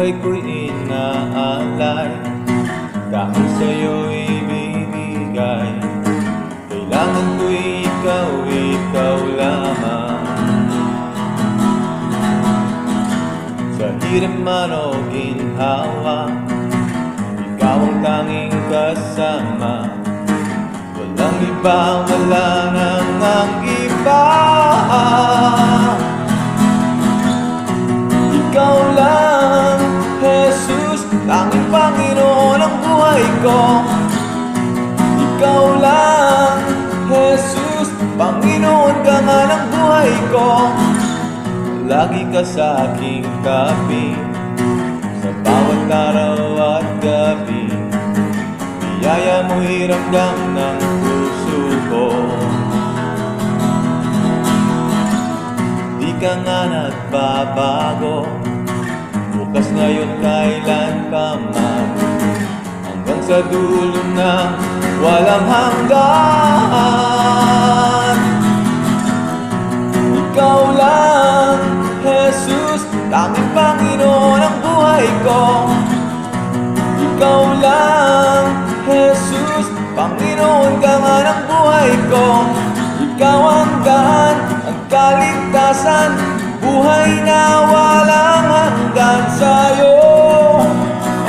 buhay ko'y inaalay, dahil sa'yo'y ibibigay. Kailangan ko'y ikaw, ikaw lamang. Sa hirap man o ginhawa, ikaw ang tanging kasama. Walang iba, wala nang ang iba. Ikaw lang, Jesus, tanging Panginoon ang buhay ko. Ikaw lang, Jesus, Panginoon ka nga ng buhay ko. Lagi ka sa aking tabi, sa bawat araw at gabi. Biyaya mo'y ramdam ng puso ko. Di ka nga nagbabago, bukas ngayon kailan pa man, hanggang sa dulo na walang hanggan. Ikaw lang, Jesus, tanging Panginoon ang buhay ko. Ikaw lang, Jesus, Panginoon ka nga ng buhay ko. Ikaw ang daan, ang kaligtasan, buhay na walang hanggan. Sa'yo,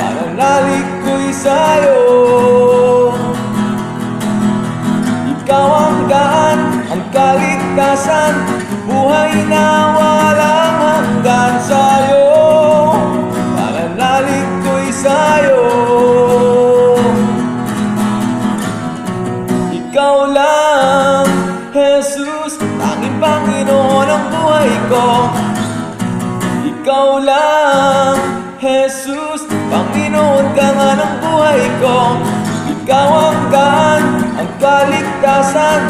pananalig ko'y sa'yo. Ikaw ang daan, ang kaligtasan, buhay na walang hanggan. Sa'yo, pananalig ko'y sa'yo. Ikaw lang, Jesus, tanging Panginoon ang buhay ko. Ikaw lang, Jesus, Panginoon ka nga ng buhay ko. Ikaw ang daan, ang kaligtasan,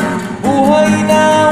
buhay na